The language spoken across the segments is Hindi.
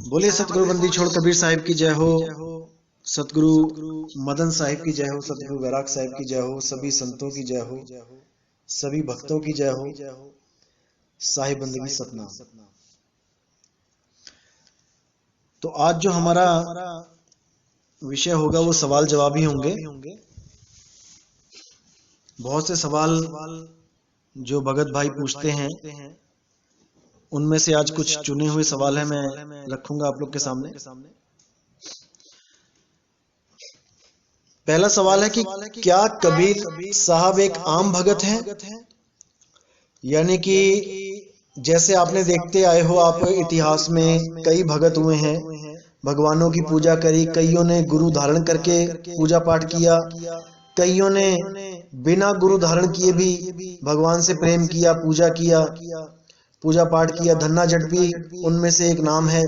बोले सतगुरु बंदी छोड़ कबीर साहिब की जय हो, सतगुरु मदन साहिब की जय हो, सतगुरु वैराग साहिब की जय हो, सभी संतों की जय हो, सभी भक्तों की जय हो। साहिब बंदगी सतनाम। तो आज जो हमारा विषय होगा वो सवाल जवाब ही होंगे। बहुत से सवाल जो भगत भाई पूछते हैं उनमें से आज कुछ चुने हुए सवाल है मैं रखूंगा आप लोग के सामने। पहला सवाल है कि क्या कबीर साहब एक आम भगत हैं? यानी कि जैसे आपने देखते आए हो आप इतिहास में कई भगत हुए हैं, भगवानों की पूजा करी, कईयों ने गुरु धारण करके पूजा पाठ किया, कईयों ने बिना गुरु धारण किए भी भगवान से प्रेम किया, पूजा पाठ किया। धन्ना जट भी उनमें से एक नाम है।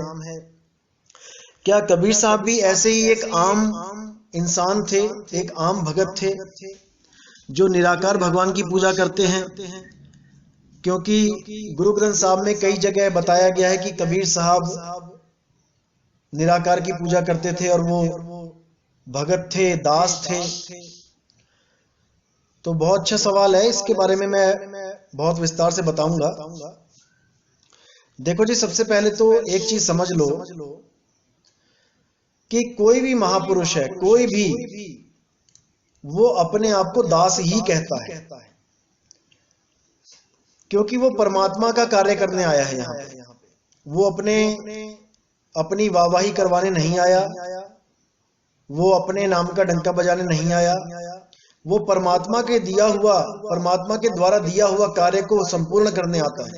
क्या कबीर साहब भी ऐसे ही एक आम इंसान थे, एक आम भगत थे जो निराकार भगवान की पूजा करते हैं? क्योंकि गुरु ग्रंथ साहब में कई जगह बताया गया है कि कबीर साहब निराकार की पूजा करते थे और वो भगत थे, दास थे। तो बहुत अच्छा सवाल है, इसके बारे में मैं बहुत विस्तार से बताऊंगा। देखो जी, सबसे पहले तो एक चीज समझ लो कि कोई भी महापुरुष है, कोई भी, वो अपने आप को दास ही कहता है, क्योंकि वो परमात्मा का कार्य करने आया है यहाँ पे। वो अपनी वाहवाही करवाने नहीं आया, वो अपने नाम का डंका बजाने नहीं आया। वो परमात्मा के द्वारा दिया हुआ कार्य को संपूर्ण करने आता है।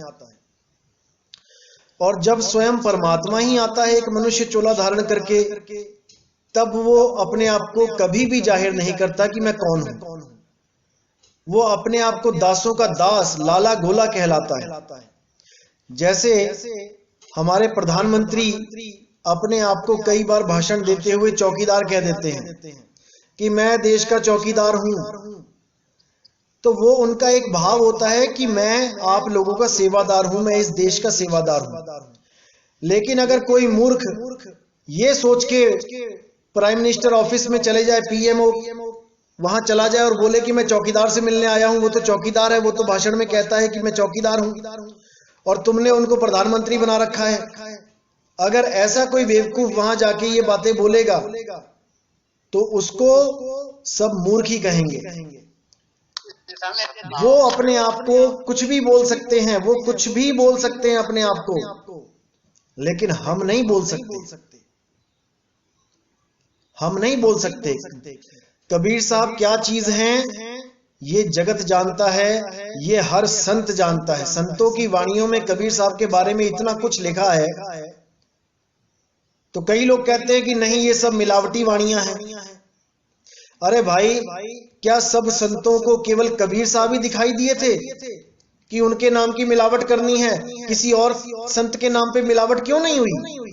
और जब स्वयं परमात्मा ही आता है एक मनुष्य चोला धारण करके, तब वो अपने आप को कभी भी जाहिर नहीं करता कि मैं कौन हूं। वो अपने आप को दासों का दास, लाला गोला कहलाता है। जैसे हमारे प्रधानमंत्री अपने आप को कई बार भाषण देते हुए चौकीदार कह देते हैं कि मैं देश का चौकीदार हूं। तो वो उनका एक भाव होता है कि मैं आप लोगों का सेवादार हूं, मैं इस देश का सेवादार हूं। लेकिन अगर कोई मूर्ख ये सोच के प्राइम मिनिस्टर ऑफिस में चले जाए, पीएमओ वहां चला जाए और बोले कि मैं चौकीदार से मिलने आया हूं, वो तो चौकीदार है, वो तो भाषण में कहता है कि मैं चौकीदार हूं, और तुमने उनको प्रधानमंत्री बना रखा है। अगर ऐसा कोई बेवकूफ वहां जाके ये बातें बोलेगा तो उसको सब मूर्ख ही कहेंगे। वो अपने आप को कुछ भी बोल सकते हैं, वो कुछ भी बोल सकते हैं अपने आप को, लेकिन हम नहीं बोल सकते। हम नहीं बोल सकते। कबीर साहब क्या चीज हैं ये जगत जानता है, ये हर संत जानता है। संतों की वाणियों में कबीर साहब के बारे में इतना कुछ लिखा है। तो कई लोग कहते हैं कि नहीं, ये सब मिलावटी वाणियां हैं। अरे भाई, क्या सब संतों को केवल कबीर साहब ही दिखाई दिए थे कि उनके नाम की मिलावट करनी है? किसी और संत के नाम पे मिलावट क्यों नहीं हुई?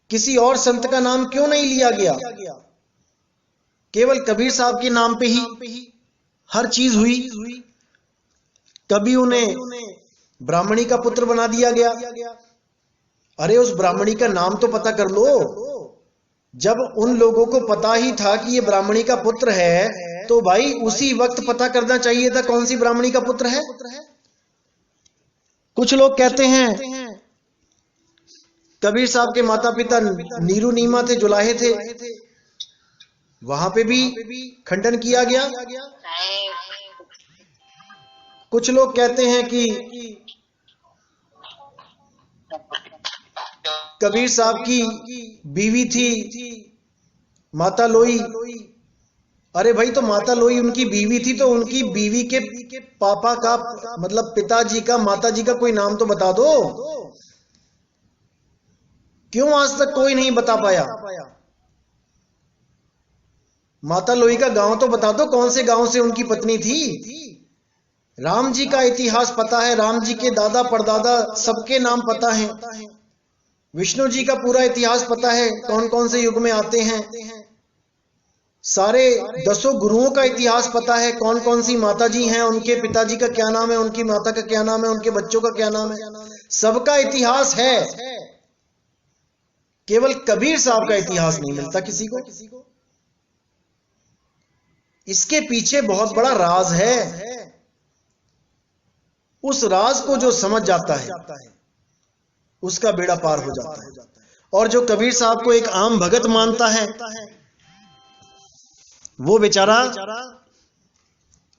किसी और संत का नाम क्यों नहीं लिया गया? केवल कबीर साहब के नाम पे ही हर चीज हुई। कभी उन्हें ब्राह्मणी का पुत्र बना दिया गया। अरे उस ब्राह्मणी का नाम तो पता कर लो। जब उन लोगों को पता ही था कि ये ब्राह्मणी का पुत्र है, तो भाई उसी वक्त पता करना चाहिए था कौन सी ब्राह्मणी का पुत्र है। कुछ लोग कहते हैं कबीर साहब के माता पिता नीरू नीमा थे, जुलाहे थे। वहां पे भी खंडन किया गया। कुछ लोग कहते हैं कि कबीर साहब की बीवी थी माता लोई। अरे भाई, तो माता लोई उनकी बीवी थी, तो उनकी बीवी के पापा का, मतलब पिताजी का, माताजी का कोई नाम तो बता दो। क्यों आज तक कोई नहीं बता पाया? माता लोई का गांव तो बता दो, कौन से गांव से उनकी पत्नी थी। राम जी का इतिहास पता है, राम जी के दादा परदादा सबके नाम पता है। विष्णु जी का पूरा इतिहास पता है, कौन कौन से युग में आते हैं। सारे 10 गुरुओं का इतिहास पता है, कौन कौन सी माता जी हैं, उनके पिताजी का क्या नाम है, उनकी माता का क्या नाम है, उनके बच्चों का क्या नाम है, सबका इतिहास है। केवल कबीर साहब का इतिहास नहीं मिलता किसी को। इसके पीछे बहुत बड़ा राज है। उस राज को जो समझ जाता है उसका बेड़ा पार हो जाता है। और जो कबीर साहब को एक आम भगत मानता है वो बेचारा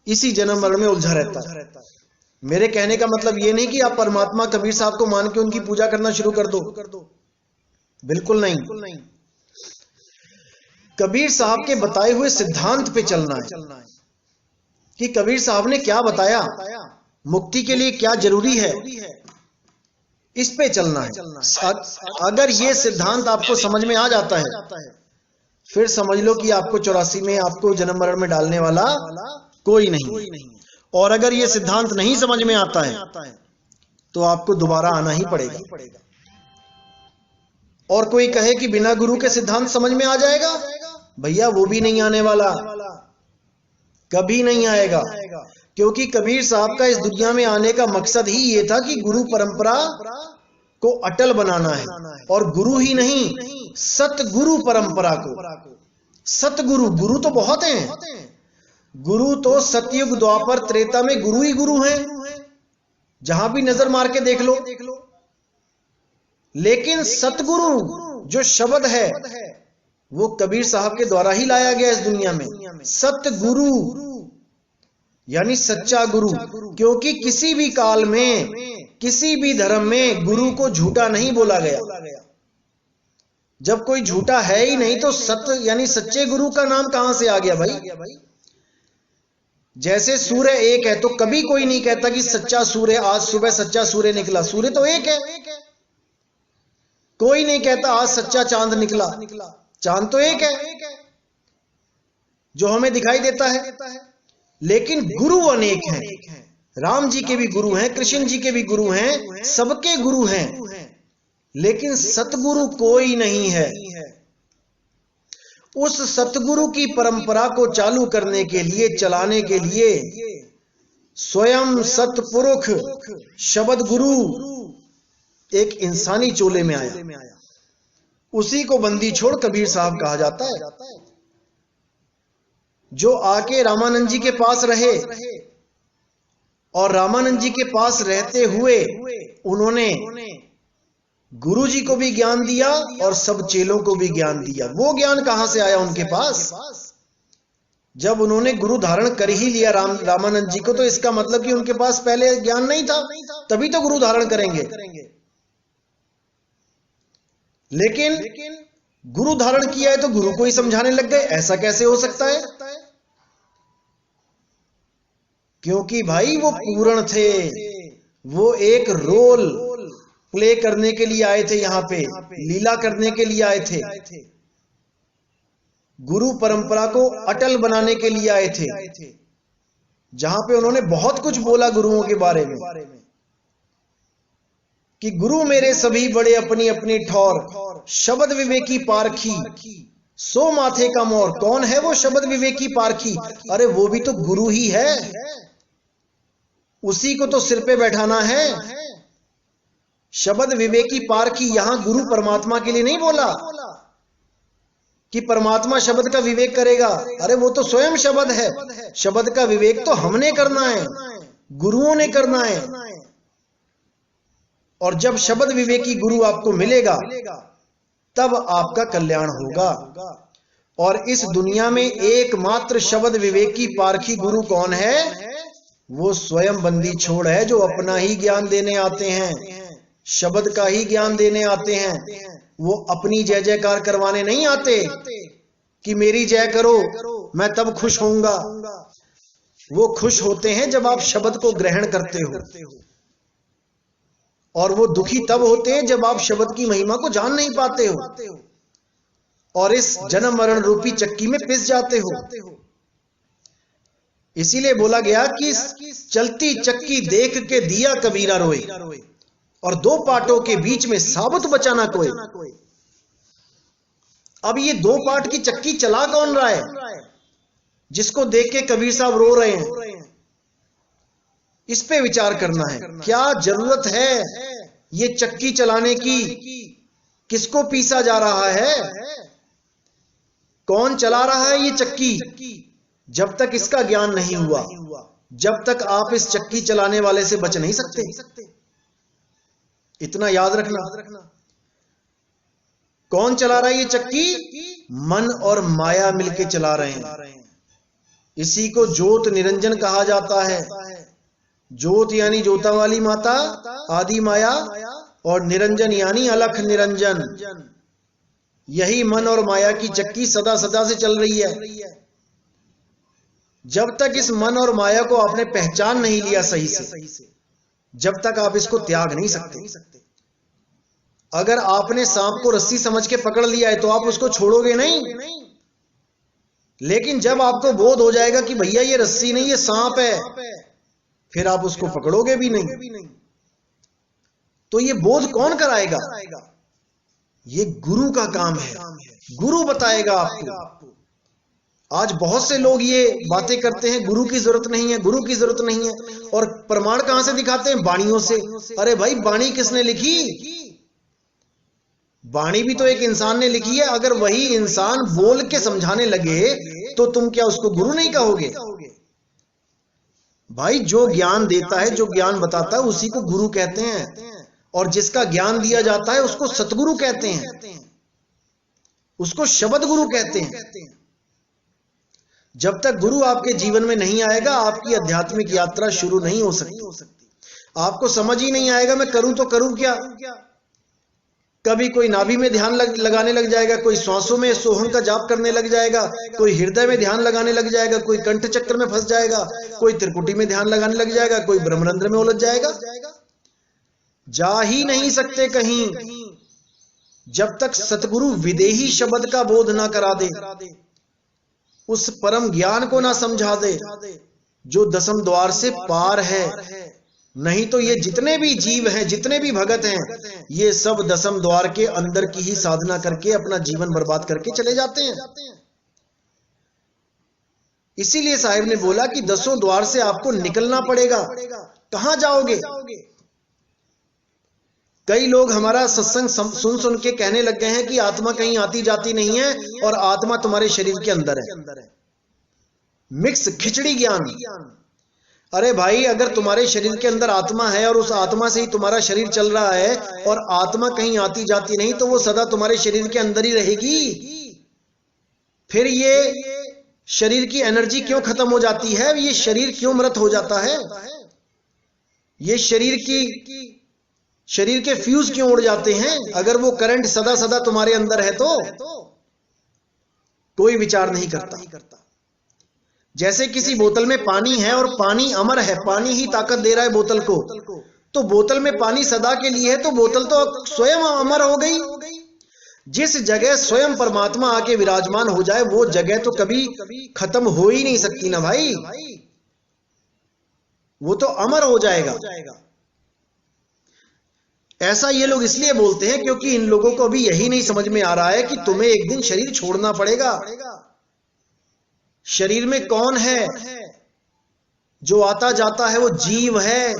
इसी जन्म मरण में उलझा रहता है। मेरे कहने का मतलब ये नहीं कि आप परमात्मा कबीर साहब को मान के उनकी पूजा करना शुरू कर दो, बिल्कुल नहीं। कबीर साहब के बताए हुए सिद्धांत पे चलना है कि कबीर साहब ने क्या बताया, मुक्ति के लिए क्या जरूरी है, इस पे चलना है। अगर ये सिद्धांत आपको समझ में आ जाता है फिर समझ लो कि आपको 84 में आपको जन्म मरण में डालने वाला कोई नहीं। और अगर ये सिद्धांत नहीं समझ में आता है तो आपको दोबारा आना ही पड़ेगा। और कोई कहे कि बिना गुरु के सिद्धांत समझ में आ जाएगा, भैया वो भी नहीं आने वाला, कभी नहीं आएगा। क्योंकि कबीर साहब का इस दुनिया में आने का मकसद ही ये था कि गुरु परंपरा को अटल बनाना है। और गुरु ही नहीं, सतगुरु परंपरा को। सतगुरु, गुरु तो बहुत हैं, गुरु तो सतयुग द्वापर त्रेता में गुरु ही गुरु हैं, जहां भी नजर मार के देख लो। लेकिन सतगुरु जो शब्द है वो कबीर साहब के द्वारा ही लाया गया इस दुनिया में। सतगुरु यानी सच्चा गुरु। क्योंकि किसी भी काल में किसी भी धर्म में गुरु को झूठा नहीं बोला गया। जब कोई झूठा है ही नहीं तो सत्य यानी सच्चे गुरु का नाम कहां से आ गया भाई। जैसे सूर्य एक है तो कभी कोई नहीं कहता कि सच्चा सूर्य, आज सुबह सच्चा सूर्य निकला। सूर्य तो एक है। कोई नहीं कहता आज सच्चा चांद निकला, चांद तो एक है जो हमें दिखाई देता है। लेकिन गुरु अनेक हैं। राम जी के भी गुरु हैं, कृष्ण जी के भी गुरु हैं, सबके गुरु हैं, लेकिन सतगुरु कोई नहीं है। उस सतगुरु की परंपरा को चालू करने के लिए, चलाने के लिए स्वयं सतपुरुष शब्द गुरु एक इंसानी चोले में आया। उसी को बंदी छोड़ कबीर साहब कहा जाता है, जो आके रामानंद जी के पास रहे और रामानंद जी के पास रहते हुए उन्होंने गुरु जी को भी ज्ञान दिया और सब चेलों को भी ज्ञान दिया। वो ज्ञान कहां से आया उनके पास? जब उन्होंने गुरु धारण कर ही लिया रामानंद जी को, तो इसका मतलब कि उनके पास पहले ज्ञान नहीं था, तभी तो गुरु धारण करेंगे। लेकिन गुरु धारण किया है तो गुरु को ही समझाने लग गए, ऐसा कैसे हो सकता है? क्योंकि भाई वो पूर्ण थे, वो एक रोल प्ले करने के लिए आए थे, यहां पे लीला करने के लिए आए थे, गुरु परंपरा को अटल बनाने के लिए आए थे। जहां पे उन्होंने बहुत कुछ बोला गुरुओं के बारे में कि गुरु मेरे सभी बड़े अपनी अपनी ठौर, शब्द विवेकी पारखी सो माथे का मोर। कौन है वो शब्द विवेकी पारखी? अरे वो भी तो गुरु ही है, उसी को तो सिर पे बैठाना है। शब्द विवेकी पारखी यहां गुरु परमात्मा के लिए नहीं बोला कि परमात्मा शब्द का विवेक करेगा। अरे वो तो स्वयं शब्द है, शब्द का विवेक तो हमने करना है, गुरुओं ने करना है। और जब शब्द विवेकी गुरु आपको मिलेगा तब आपका कल्याण होगा। और इस दुनिया में एकमात्र शब्द विवेकी पारखी गुरु कौन है? वो स्वयं बंदी छोड़ है, जो अपना ही ज्ञान देने आते हैं, शब्द का ही ज्ञान देने आते हैं। वो अपनी जय जयकार करवाने नहीं आते कि मेरी जय करो मैं तब खुश होऊंगा। वो खुश होते हैं जब आप शब्द को ग्रहण करते हो, और वो दुखी तब होते हैं जब आप शब्द की महिमा को जान नहीं पाते हो और इस जन्म मरण रूपी चक्की में पिस जाते हो। इसीलिए बोला गया कि चलती चक्की देख के दिया कबीरा रोए, और दो पाटों के बीच में साबुत बचाना कोई। अब ये 2 पार्ट की चक्की चला कौन रहा है, जिसको देख के कबीर साहब रो रहे हैं? इस पे विचार करना है। क्या जरूरत है ये चक्की चलाने की? किसको पीसा जा रहा है? कौन चला रहा है ये चक्की? जब तक इसका ज्ञान नहीं हुआ, जब तक आप इस चक्की चलाने वाले से बच नहीं सकते। इतना याद रखना। कौन चला रहा है ये चक्की? मन और माया मिलके चला रहे हैं। इसी को ज्योत निरंजन कहा जाता है। ज्योत यानी जोता वाली माता, आदि माया, और निरंजन यानी अलख निरंजन। यही मन और माया की चक्की सदा सदा से चल रही है। जब तक इस मन और माया को आपने पहचान नहीं लिया सही से, जब तक आप इसको त्याग नहीं सकते। अगर आपने सांप को रस्सी समझ के पकड़ लिया है तो आप उसको छोड़ोगे नहीं। लेकिन जब आपको बोध हो जाएगा कि भैया ये रस्सी नहीं, ये सांप है, फिर आप उसको पकड़ोगे भी नहीं। तो ये बोध कौन कराएगा? ये गुरु का काम है। गुरु बताएगा आपको। आज बहुत से लोग ये बातें करते हैं, गुरु की जरूरत नहीं है, गुरु की जरूरत नहीं है, और प्रमाण कहां से दिखाते हैं? वाणियों से। अरे भाई, वाणी किसने लिखी? वाणी भी तो एक इंसान ने लिखी है। अगर वही इंसान बोल के समझाने लगे तो तुम क्या उसको गुरु नहीं कहोगे? भाई, जो ज्ञान देता है, जो ज्ञान बताता है, उसी को गुरु कहते हैं। और जिसका ज्ञान दिया जाता है उसको सतगुरु कहते हैं, उसको शब्द गुरु कहते हैं। जब तक गुरु आपके जीवन में नहीं आएगा, आपकी आध्यात्मिक यात्रा शुरू नहीं हो सकती। आपको समझ ही नहीं आएगा मैं करूं तो करूं क्या। कभी कोई नाभि में ध्यान लगाने लग जाएगा, कोई श्वासों में सोहम का जाप करने लग जाएगा, कोई हृदय में ध्यान लगाने लग जाएगा, कोई कंठ चक्र में फंस जाएगा, कोई त्रिकुटी में ध्यान लगाने लग जाएगा, कोई ब्रह्मरंध्र में उलझ जाएगा। जा ही नहीं सकते कहीं जब तक सतगुरु विदेही शब्द का बोध ना करा दे, उस परम ज्ञान को ना समझा दे जो दसम द्वार से पार है। नहीं तो ये जितने भी जीव हैं, जितने भी भगत हैं, ये सब दसम द्वार के अंदर की ही साधना करके अपना जीवन बर्बाद करके चले जाते हैं। इसीलिए साहिब ने बोला कि 10 द्वार से आपको निकलना पड़ेगा। कहां जाओगे? कई लोग हमारा सत्संग सुन के कहने लग गए हैं कि आत्मा कहीं आती जाती नहीं है और आत्मा तुम्हारे शरीर के अंदर है। मिक्स खिचड़ी ज्ञान। अरे भाई, अगर तुम्हारे शरीर के अंदर आत्मा है और उस आत्मा से ही तुम्हारा शरीर चल रहा है और आत्मा कहीं आती जाती नहीं, तो वो सदा तुम्हारे शरीर के अंदर ही रहेगी। फिर ये शरीर की एनर्जी क्यों खत्म हो जाती है? ये शरीर क्यों मृत हो जाता है? ये शरीर के फ्यूज क्यों उड़ जाते हैं? अगर वो करंट सदा सदा तुम्हारे अंदर है तो कोई विचार नहीं करता। जैसे किसी बोतल में पानी है और पानी अमर है, पानी ही ताकत दे रहा है बोतल को, तो बोतल में पानी सदा के लिए है तो बोतल तो स्वयं अमर हो गई। जिस जगह स्वयं परमात्मा आके विराजमान हो जाए, वो जगह तो कभी खत्म हो ही नहीं सकती ना भाई, वो तो अमर हो जाएगा। ऐसा ये लोग इसलिए बोलते हैं क्योंकि इन लोगों को अभी यही नहीं समझ में आ रहा है कि तुम्हें एक दिन शरीर छोड़ना पड़ेगा। शरीर में कौन है जो आता जाता है? वो जीव है।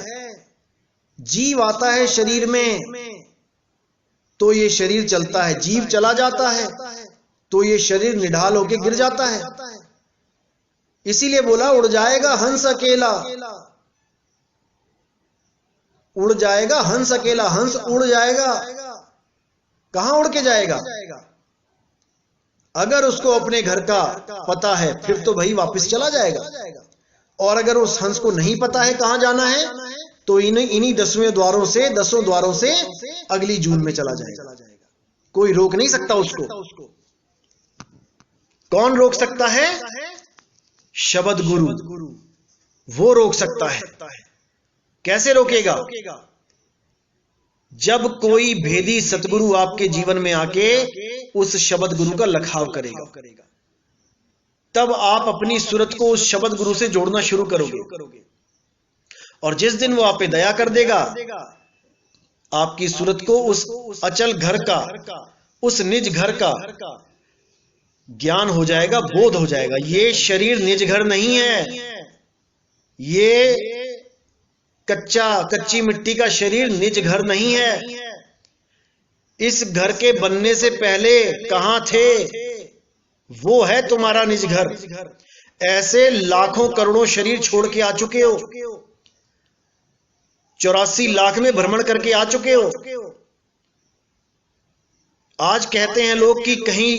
जीव आता है शरीर में तो ये शरीर चलता है, जीव चला जाता है तो ये शरीर निढाल होके गिर जाता है। इसीलिए बोला उड़ जाएगा हंस अकेला, उड़ जाएगा हंस अकेला। हंस उड़ जाएगा, कहां उड़ के जाएगा? अगर उसको अपने घर का पता है फिर तो भाई वापस चला जाएगा, और अगर उस हंस को नहीं पता है कहां जाना है तो इन्हीं 10वें द्वारों से 10 द्वारों से अगली जून में चला जाएगा। कोई रोक नहीं सकता उसको। कौन रोक सकता है? शब्द गुरु, वो रोक सकता है। कैसे रोकेगा? जब कोई भेदी सतगुरु आपके जीवन में आके उस शब्द गुरु का लखाव करेगा, तब आप अपनी सूरत को उस शब्द गुरु से जोड़ना शुरू करोगे। और जिस दिन वो आप पे दया कर देगा, आपकी सूरत को उस अचल घर का, उस निज घर का, ज्ञान हो जाएगा, बोध हो जाएगा। ये शरीर निज घर नहीं है, ये कच्ची मिट्टी का शरीर निज घर नहीं है। इस घर के बनने से पहले कहां थे, वो है तुम्हारा निज घर। ऐसे लाखों करोड़ों शरीर छोड़ के आ चुके हो, 84 लाख में भ्रमण करके आ चुके हो। आज कहते हैं लोग कि कहीं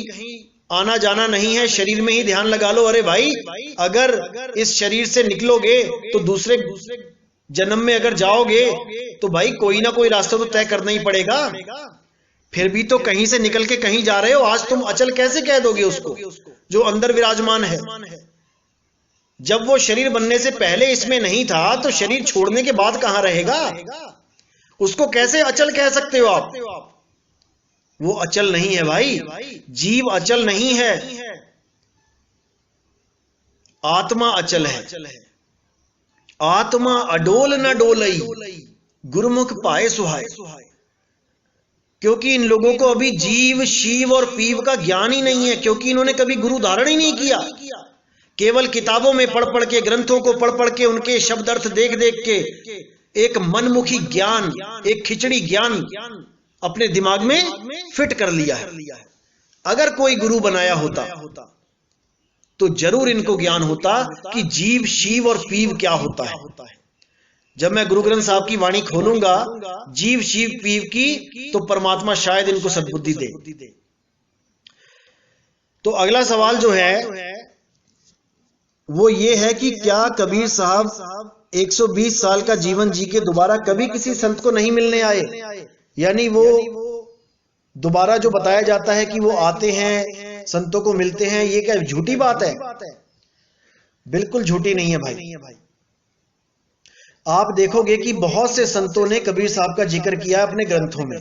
आना जाना नहीं है, शरीर में ही ध्यान लगा लो। अरे भाई, अगर इस शरीर से निकलोगे तो दूसरे जन्म में अगर जाओगे तो भाई कोई ना कोई रास्ता तो तय करना ही पड़ेगा। फिर भी तो कहीं से निकल के कहीं जा रहे हो। आज तुम अचल कैसे कह दोगे उसको जो अंदर विराजमान है? जब वो शरीर बनने से पहले इसमें नहीं था तो शरीर छोड़ने के बाद कहां रहेगा? उसको कैसे अचल कह सकते हो आप? वो अचल नहीं है भाई, जीव अचल नहीं है, आत्मा अचल है। आत्मा अडोल न डोलई, गुरुमुख पाए सुहाय। क्योंकि इन लोगों को अभी जीव, शिव और पीव का ज्ञान ही नहीं है, क्योंकि इन्होंने कभी गुरु धारण ही नहीं किया। केवल किताबों में पढ़ पढ़ के, ग्रंथों को पढ़ पढ़ के, उनके शब्द अर्थ देख देख के एक मनमुखी ज्ञान, एक खिचड़ी ज्ञान अपने दिमाग में फिट कर लिया है। अगर कोई गुरु बनाया होता तो जरूर इनको ज्ञान होता कि जीव, शिव और पीव क्या होता है। जब मैं गुरु ग्रंथ साहब की वाणी खोलूंगा जीव, शिव, पीव की, तो परमात्मा शायद इनको सद्बुद्धि दे। तो अगला सवाल जो है वो ये है कि क्या कबीर साहब 120 साल का जीवन जी के दोबारा कभी किसी संत को नहीं मिलने आए? यानी वो दोबारा जो बताया जाता है कि वो आते हैं, संतों को मिलते हैं, ये क्या झूठी बात है? बिल्कुल झूठी नहीं है भाई। आप देखोगे कि बहुत से संतों ने कबीर साहब का जिक्र किया अपने ग्रंथों में,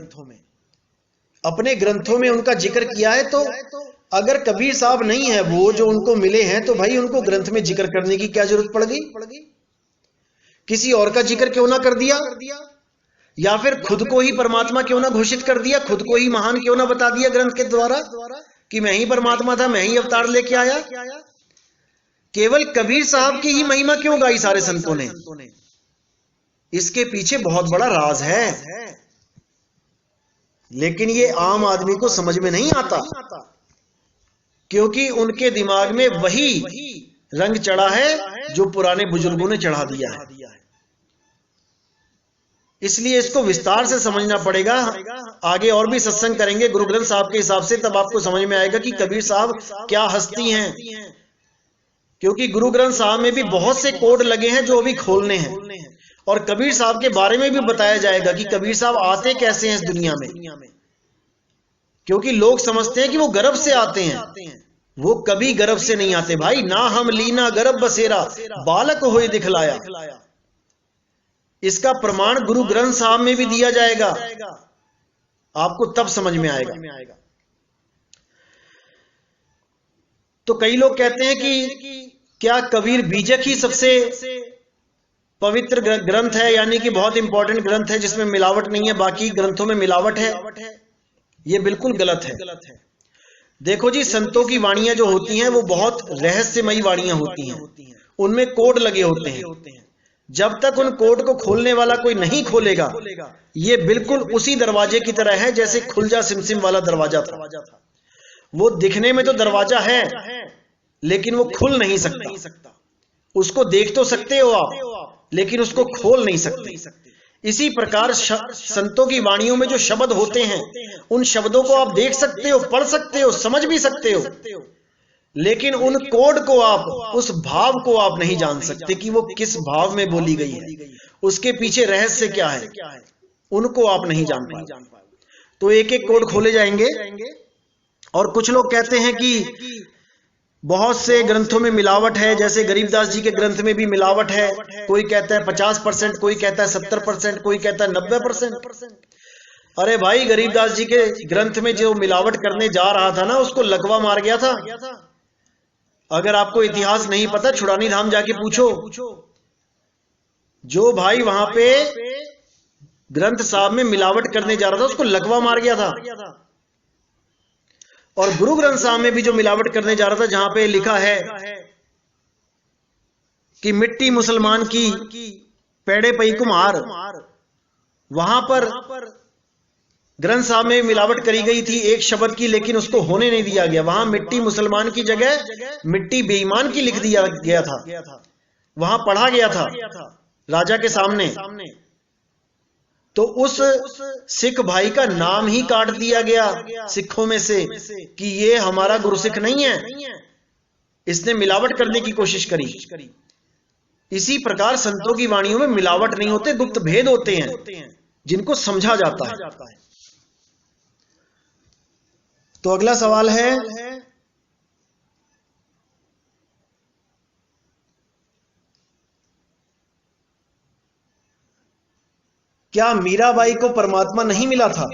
अपने ग्रंथों में उनका जिक्र किया है। तो अगर कबीर साहब नहीं है वो जो उनको मिले हैं, तो भाई उनको ग्रंथ में जिक्र करने की क्या जरूरत पड़ गई? किसी और का जिक्र क्यों ना कर दिया, या फिर खुद को ही परमात्मा क्यों ना घोषित कर दिया, खुद को ही महान क्यों ना बता दिया ग्रंथ के द्वारा कि मैं ही परमात्मा था, मैं ही अवतार लेके आया। केवल कबीर साहब की ही महिमा क्यों गाई सारे संतों ने? इसके पीछे बहुत बड़ा राज है, लेकिन ये आम आदमी को समझ में नहीं आता, क्योंकि उनके दिमाग में वही रंग चढ़ा है जो पुराने बुजुर्गों ने चढ़ा दिया है। इसलिए इसको विस्तार से समझना पड़ेगा। आगे और भी सत्संग करेंगे गुरु ग्रंथ साहब के हिसाब से, तब आपको समझ में आएगा कि कबीर साहब क्या हस्ती हैं। क्योंकि गुरु ग्रंथ साहब में भी बहुत से कोड लगे हैं जो अभी खोलने हैं, और कबीर साहब के बारे में भी बताया जाएगा कि कबीर साहब आते कैसे हैं इस दुनिया में। क्योंकि लोग समझते हैं कि वो गर्भ से आते हैं, वो कभी गर्भ से नहीं आते भाई। ना हम लीना गर्भ बसेरा, बालक होए दिखलाया। इसका प्रमाण गुरु ग्रंथ साहब में भी दिया जाएगा, आपको तब समझ में आएगा। तो कई लोग कहते हैं कि क्या कबीर बीजक ही सबसे पवित्र ग्रंथ है, यानी कि बहुत इंपॉर्टेंट ग्रंथ है जिसमें मिलावट नहीं है, बाकी ग्रंथों में मिलावट है? ये बिल्कुल गलत है। देखो जी, संतों की वाणियां जो होती हैं वो बहुत रहस्यमयी वाणियां होती हैं, उनमें कोड लगे होते हैं। जब तक उन कोड को खोलने वाला कोई नहीं खोलेगा, ये बिल्कुल उसी दरवाजे की तरह है जैसे खुल जा सिमसिम वाला दरवाजा था। वो दिखने में तो दरवाजा है, लेकिन वो खुल नहीं सकता। उसको देख तो सकते हो आप, लेकिन उसको खोल नहीं सकते। इसी प्रकार संतों की वाणियों में जो शब्द होते हैं, उन शब्दों को आप देख सकते हो, पढ़ सकते हो, समझ भी सकते हो, लेकिन उन कोड को आप, उस भाव को आप नहीं जान सकते कि वो किस भाव में बोली गई है, उसके पीछे रहस्य क्या है, उनको आप नहीं जान पाए। तो एक एक कोड खोले जाएंगे। और कुछ लोग कहते हैं कि बहुत से ग्रंथों में मिलावट है, जैसे गरीबदास जी के ग्रंथ में भी मिलावट है। कोई कहता है 50%, कोई कहता है 70%, कोई कहता है 90%। अरे भाई, गरीबदास जी के ग्रंथ में जो मिलावट करने जा रहा था ना, उसको लकवा मार गया था। अगर आपको इतिहास नहीं पता, छुड़ानी धाम जाके पूछो। जो भाई वहां पे ग्रंथ साहब में मिलावट करने जा रहा था, उसको लकवा मार गया था। और गुरु ग्रंथ साहब में भी जो मिलावट करने जा रहा था, जहां पे लिखा है कि मिट्टी मुसलमान की पेड़े पई कुम्हार, वहां पर ग्रंथ साहब में मिलावट करी गई थी एक शब्द की, लेकिन उसको होने नहीं दिया गया। वहां मिट्टी मुसलमान की जगह मिट्टी बेईमान की लिख दिया गया था, वहां पढ़ा गया था राजा के सामने। तो उस सिख भाई का नाम ही काट दिया गया सिखों में से कि ये हमारा गुरसिख नहीं है, इसने मिलावट करने की कोशिश करी। इसी प्रकार संतों की वाणियों में मिलावट नहीं होते, गुप्त भेद होते हैं जिनको समझा जाता है। तो अगला सवाल है, क्या मीराबाई को परमात्मा नहीं मिला था?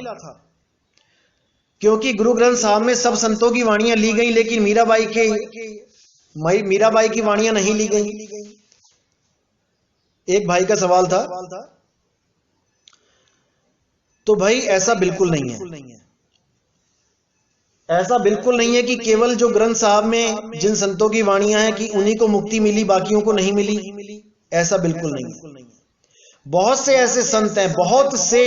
क्योंकि गुरु ग्रंथ साहब में सब संतों की वाणियां ली गई, लेकिन मीराबाई की वाणियां नहीं ली गई। एक भाई का सवाल था। तो भाई ऐसा बिल्कुल नहीं है, ऐसा बिल्कुल नहीं है कि केवल जो ग्रंथ साहब में जिन संतों की वाणियां हैं कि उन्हीं को मुक्ति मिली, बाकियों को नहीं मिली। ऐसा बिल्कुल नहीं है। बहुत से ऐसे संत हैं, बहुत से,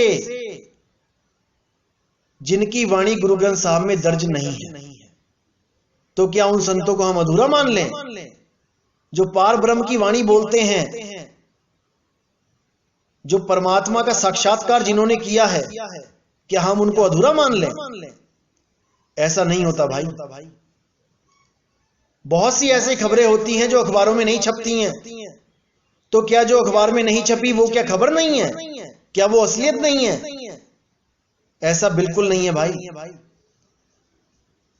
जिनकी वाणी गुरु ग्रंथ साहब में दर्ज नहीं है। तो क्या उन संतों को हम अधूरा मान लें? जो पार ब्रह्म की वाणी बोलते हैं, जो परमात्मा का साक्षात्कार जिन्होंने किया है, क्या हम उनको अधूरा मान लें? ऐसा नहीं होता भाई। बहुत सी ऐसी खबरें होती हैं जो अखबारों में नहीं छपती हैं। तो क्या जो अखबार में नहीं छपी वो क्या खबर नहीं है? क्या वो असलियत नहीं है? ऐसा बिल्कुल नहीं है भाई।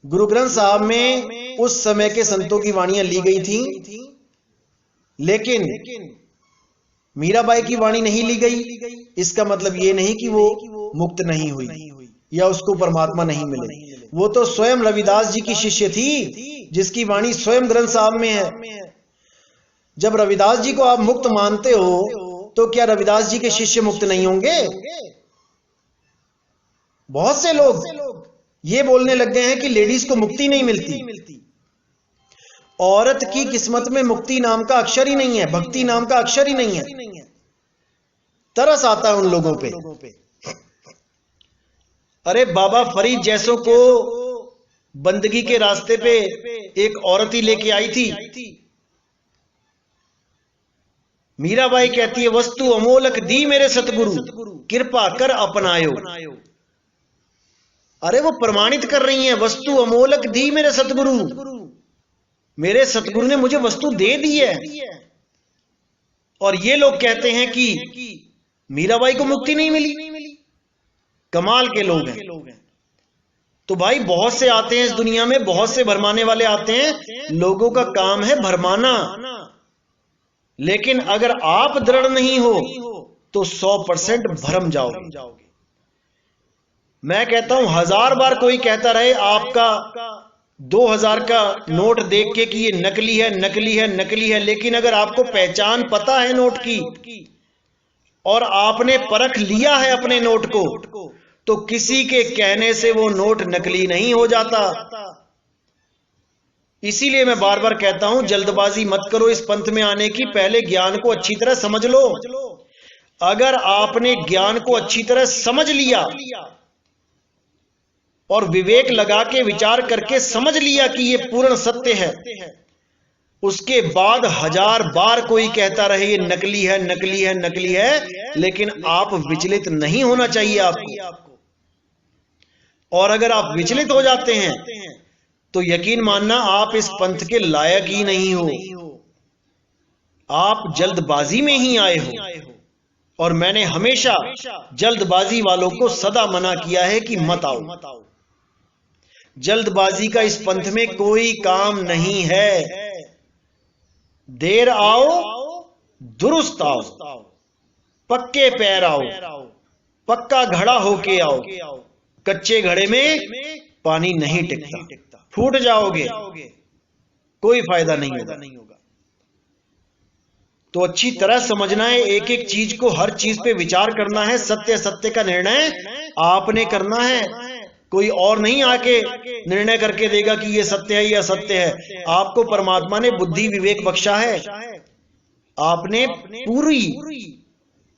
गुरु ग्रंथ साहब में उस समय के संतों की वाणियां ली गई थी, लेकिन मीराबाई की वाणी नहीं ली गई। इसका मतलब ये नहीं कि वो मुक्त नहीं हुई या उसको परमात्मा नहीं मिले। वो तो स्वयं रविदास जी की शिष्य थी, जिसकी वाणी स्वयं ग्रंथ साहब में है। जब रविदास जी को आप मुक्त मानते हो, तो क्या रविदास जी के शिष्य मुक्त नहीं होंगे? बहुत से लोग ये बोलने लग गए हैं कि लेडीज को मुक्ति नहीं मिलती। औरत की किस्मत में मुक्ति नाम का अक्षर ही नहीं है, भक्ति नाम का अक्षर ही नहीं है। तरस आता है उन लोगों पे। अरे बाबा फरीद जैसों को बंदगी के रास्ते पे एक औरत ही लेके आई थी। मीराबाई कहती है, वस्तु अमोलक दी मेरे सतगुरु, कृपा कर अपनायो। अरे वो प्रमाणित कर रही हैं, वस्तु अमोलक दी मेरे सतगुरु, मेरे सतगुरु ने मुझे वस्तु दे दी है। और ये लोग कहते हैं कि मीराबाई को मुक्ति नहीं मिली। कमाल के लोग हैं। तो भाई बहुत से आते हैं इस दुनिया में, बहुत से भरमाने वाले आते हैं। लोगों का काम है भरमाना, लेकिन अगर आप दृढ़ नहीं हो तो 100% भरम जाओगे। मैं कहता हूं 1000 बार कोई कहता रहे आपका 2000 का नोट देख के कि ये नकली है, नकली है, नकली है, लेकिन अगर आपको पहचान पता है नोट की और आपने परख लिया है अपने नोट को, तो किसी के कहने से वो नोट नकली नहीं हो जाता। इसीलिए मैं बार बार कहता हूं, जल्दबाजी मत करो इस पंथ में आने की, पहले ज्ञान को अच्छी तरह समझ लो। अगर आपने ज्ञान को अच्छी तरह समझ लिया और विवेक लगा के विचार करके समझ लिया कि ये पूर्ण सत्य है, उसके बाद 1000 बार कोई कहता रहे ये नकली है, नकली है, नकली है, लेकिन आप विचलित नहीं होना चाहिए आपको। और अगर आप विचलित हो जाते हैं तो यकीन मानना आप इस पंथ के लायक ही नहीं हो, आप जल्दबाजी में ही आए हो। और मैंने हमेशा जल्दबाजी वालों को सदा मना किया है कि मत आओ। जल्दबाजी का इस पंथ में कोई काम नहीं है। देर आओ, दुरुस्त आओ, पक्के पैर आओ, पक्का घड़ा होके आओ। कच्चे घड़े में पानी नहीं टिकता, फूट जाओगे, कोई फायदा नहीं होगा। तो अच्छी तरह समझना है, एक एक चीज को, हर चीज पे विचार करना है। सत्य सत्य का निर्णय आपने करना है। कोई और नहीं आके निर्णय करके देगा कि ये सत्य है या असत्य है। आपको परमात्मा ने बुद्धि विवेक बख्शा है। आपने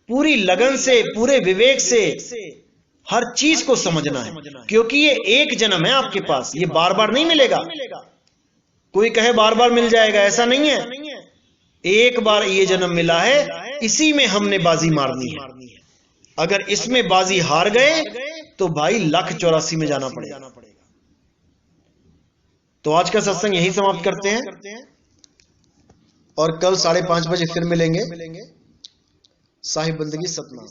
पूरी लगन से, पूरे विवेक से हर चीज को समझना है, क्योंकि ये एक जन्म है आपके पास, ये बार बार नहीं मिलेगा। कोई कहे बार बार मिल जाएगा, ऐसा नहीं है। एक बार ये जन्म मिला है, इसी में हमने बाजी मारनी है। अगर इसमें बाजी हार गए तो भाई 1,84 में जाना पड़ेगा। तो आज का सत्संग यही समाप्त करते हैं और कल 5:30 बजे फिर मिलेंगे। साहिब बंदगी सतनाम।